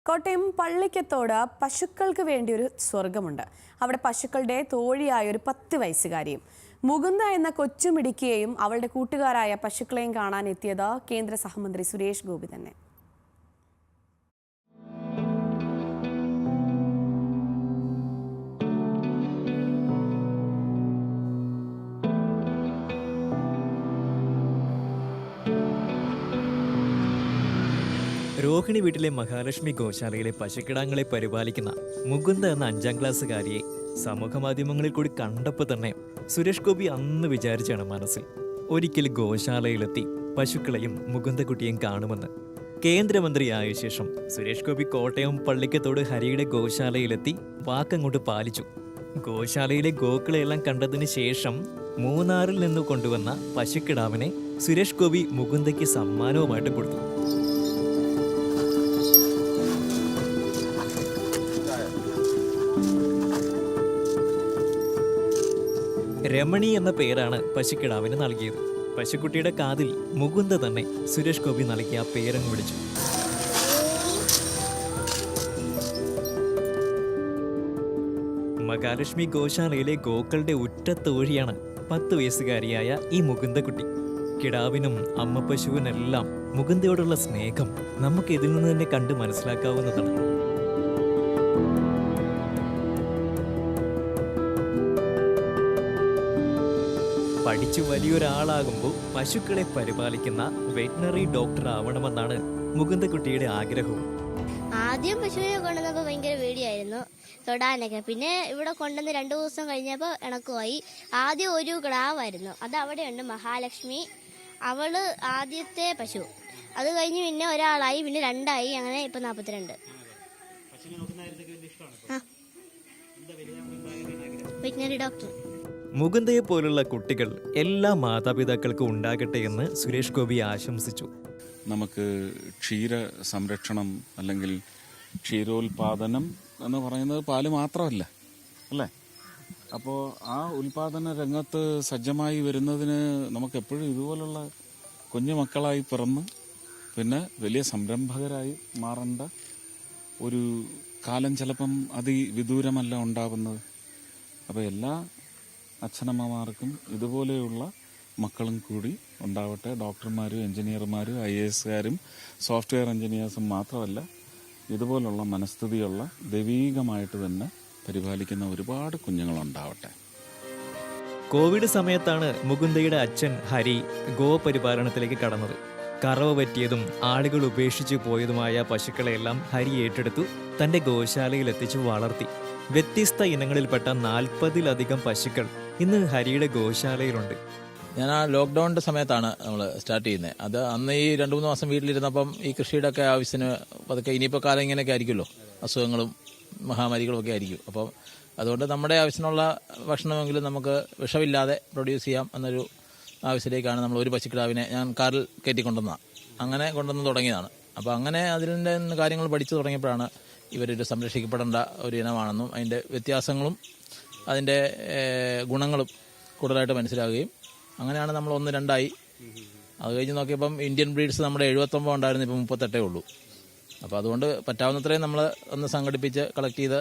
കോട്ടയം പള്ളിക്കത്തോട് പശുക്കൾക്ക് വേണ്ടി ഒരു സ്വർഗമുണ്ട്. അവിടെ പശുക്കളുടെ തോഴിയായ ഒരു 10 വയസ്സുകാരിയും മുകുന്ദ എന്ന കൊച്ചുമിടുക്കിയെയും അവളുടെ കൂട്ടുകാരായ പശുക്കളെയും കാണാൻ എത്തിയത് കേന്ദ്ര സഹമന്ത്രി സുരേഷ് ഗോപി തന്നെ. രോഹിണി വീട്ടിലെ മഹാലക്ഷ്മി ഗോശാലയിലെ പശുക്കിടാങ്ങളെ പരിപാലിക്കുന്ന മുകുന്ദ എന്ന 5ാം ക്ലാസ്സുകാരിയെ സമൂഹ മാധ്യമങ്ങളിൽ കൂടി കണ്ടപ്പോൾ തന്നെ സുരേഷ് ഗോപി അന്ന് വിചാരിച്ചാണ് മനസ്സിൽ ഒരിക്കൽ ഗോശാലയിലെത്തി പശുക്കളെയും മുകുന്ദക്കുട്ടിയും കാണുമെന്ന്. കേന്ദ്രമന്ത്രിയായ ശേഷം സുരേഷ് ഗോപി കോട്ടയം പള്ളിക്കത്തോട് ഹരിയുടെ ഗോശാലയിലെത്തി വാക്കങ്ങോട്ട് പാലിച്ചു. ഗോശാലയിലെ ഗോക്കളെയെല്ലാം കണ്ടതിന് ശേഷം മൂന്നാറിൽ നിന്ന് കൊണ്ടുവന്ന പശുക്കിടാവിനെ സുരേഷ് ഗോപി മുകുന്ദയ്ക്ക് സമ്മാനവുമായിട്ട് കൊടുത്തു. രമണി എന്ന പേരാണ് പശുക്കിടാവിന് നൽകിയത്. പശുക്കുട്ടിയുടെ കാതിൽ മുകുന്ദ തന്നെ സുരേഷ് ഗോപി നൽകിയ പേരങ്ങ് വിളിച്ചു. മഹാലക്ഷ്മി ഗോശാലയിലെ ഗോക്കളുടെ ഉറ്റ തോഴിയാണ് 10 വയസ്സുകാരിയായ ഈ മുകുന്ദക്കുട്ടി. കിടാവിനും അമ്മ പശുവിനെല്ലാം മുകുന്ദയോടുള്ള സ്നേഹം നമുക്ക് ഇതിൽ നിന്ന് തന്നെ കണ്ട് മനസ്സിലാക്കാവുന്നതാണ്. പഠിച്ചു വലിയൊരാളാകുമ്പോൾ പശുക്കളെ പരിപാലിക്കുന്ന വെറ്റിനറി ഡോക്ടർ ആവണമെന്നാണ് മുകുന്ദക്കുട്ടിയുടെ ആഗ്രഹവും. ആദ്യം പശുവിനെ കൊണ്ടുവന്നപ്പോൾ ഭയങ്കര പേടിയായിരുന്നു തൊടാനൊക്കെ. പിന്നെ ഇവിടെ കൊണ്ടുവന്ന് 2 ദിവസം കഴിഞ്ഞപ്പോൾ ഇണക്കുമായി. ആദ്യം ഒരു കിടാവായിരുന്നു, അത് അവിടെയുണ്ട്, മഹാലക്ഷ്മി. അവള് ആദ്യത്തെ പശു. അത് കഴിഞ്ഞ് പിന്നെ ഒരാളായി, പിന്നെ 2 അങ്ങനെ ഇപ്പൊ 42. Veterinary doctor. മുകുന്ദയെ പോലുള്ള കുട്ടികൾ എല്ലാ മാതാപിതാക്കൾക്കും ഉണ്ടാകട്ടെ എന്ന് സുരേഷ് ഗോപി ആശംസിച്ചു. നമുക്ക് ക്ഷീര സംരക്ഷണം അല്ലെങ്കിൽ ക്ഷീരോത്പാദനം എന്ന് പറയുന്നത് പാല് മാത്രമല്ല അല്ലേ? അപ്പോൾ ആ ഉൽപാദന രംഗത്ത് സജ്ജമായി വരുന്നതിന് നമുക്ക് ഇതുപോലുള്ള കുഞ്ഞു മക്കളായി പിറന്ന് പിന്നെ വലിയ സംരംഭകരായി മാറേണ്ട ഒരു കാലം ചിലപ്പം അതിവിദൂരമല്ല ഉണ്ടാവുന്നത്. അപ്പോൾ എല്ലാ അച്ഛനമ്മമാർക്കും ഇതുപോലെയുള്ള മക്കളും കൂടി ഉണ്ടാവട്ടെ. ഡോക്ടർമാരും എഞ്ചിനീയർമാരും IAS സോഫ്റ്റ്വെയർ എഞ്ചിനീയേഴ്സും മാത്രമല്ല, ഇതുപോലുള്ള മനസ്ഥിതിയുള്ള ദൈവീകമായിട്ട് തന്നെ പരിപാലിക്കുന്ന ഒരുപാട് കുഞ്ഞുങ്ങളുണ്ടാവട്ടെ. കോവിഡ് സമയത്താണ് മുകുന്ദയുടെ അച്ഛൻ ഹരി ഗോപരിപാലനത്തിലേക്ക് കടന്നത്. കറവ പറ്റിയതും ആളുകൾ ഉപേക്ഷിച്ചു പോയതുമായ പശുക്കളെല്ലാം ഹരി ഏറ്റെടുത്തു തന്റെ ഗോശാലയിൽ എത്തിച്ചു വളർത്തി. വ്യത്യസ്ത ഇനങ്ങളിൽപ്പെട്ട 40-ലധികം പശുക്കൾ ഇന്ന് ഹരിയുടെ ഗോശാലയിലുണ്ട്. ഞാൻ ആ ലോക്ക്ഡൌണിന്റെ സമയത്താണ് നമ്മൾ സ്റ്റാർട്ട് ചെയ്യുന്നത്. അത് അന്ന് ഈ 2-3 മാസം വീട്ടിലിരുന്നപ്പം ഈ കൃഷിയുടെ ഒക്കെ ആവശ്യത്തിന് പതുക്കെ ഇനിയിപ്പോൾ കാലം ഇങ്ങനെയൊക്കെ ആയിരിക്കുമല്ലോ, അസുഖങ്ങളും മഹാമാരികളും ഒക്കെ ആയിരിക്കും. അപ്പം അതുകൊണ്ട് നമ്മുടെ ആവശ്യത്തിനുള്ള ഭക്ഷണമെങ്കിലും നമുക്ക് വിഷമില്ലാതെ പ്രൊഡ്യൂസ് ചെയ്യാം എന്നൊരു ആവശ്യത്തിലേക്കാണ് നമ്മൾ ഒരു പശുക്കിടാവിനെ ഞാൻ കാറിൽ കയറ്റിക്കൊണ്ടുവന്നതാണ്. അങ്ങനെ കൊണ്ടുവന്ന് തുടങ്ങിയതാണ്. അപ്പോൾ അങ്ങനെ അതിൻ്റെ കാര്യങ്ങൾ പഠിച്ചു തുടങ്ങിയപ്പോഴാണ് ഇവരൊരു സംരക്ഷിക്കപ്പെടേണ്ട ഒരു ഇനമാണെന്നും അതിൻ്റെ വ്യത്യാസങ്ങളും അതിൻ്റെ ഗുണങ്ങളും കൂടുതലായിട്ട് മനസ്സിലാവുകയും അങ്ങനെയാണ് നമ്മൾ 1-2 അത് കഴിഞ്ഞ് നോക്കിയപ്പം ഇന്ത്യൻ ബ്രീഡ്സ് നമ്മുടെ 79 ഉണ്ടായിരുന്നു, ഇപ്പം 38 ഉള്ളൂ. അപ്പോൾ അതുകൊണ്ട് പറ്റാവുന്നത്രയും നമ്മൾ ഒന്ന് സംഘടിപ്പിച്ച് കളക്ട് ചെയ്ത്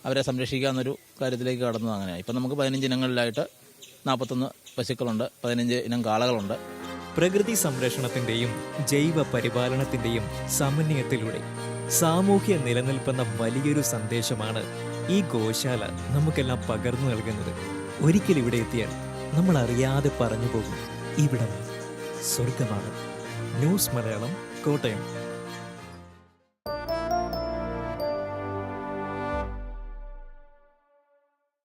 അവരെ സംരക്ഷിക്കുക എന്നൊരു കാര്യത്തിലേക്ക് കടന്നത്. അങ്ങനെയാണ് ഇപ്പം നമുക്ക് 15 ഇനങ്ങളിലായിട്ട് 41 പശുക്കളുണ്ട്, 15 ഇനം കാളകളുണ്ട്. പ്രകൃതി സംരക്ഷണത്തിന്റെയും ജൈവ പരിപാലനത്തിന്റെയും സമന്വയത്തിലൂടെ സാമൂഹ്യ നിലനിൽപ്പെന്ന വലിയൊരു സന്ദേശമാണ് ഈ ഗോശാല നമുക്കെല്ലാം പകർന്നു നൽകുന്നത്. ഒരിക്കൽ ഇവിടെ എത്തിയാൽ നമ്മൾ അറിയാതെ പറഞ്ഞു പോകും, ഇവിടം സ്വർഗമാണ്. ന്യൂസ് മലയാളം, കോട്ടയം.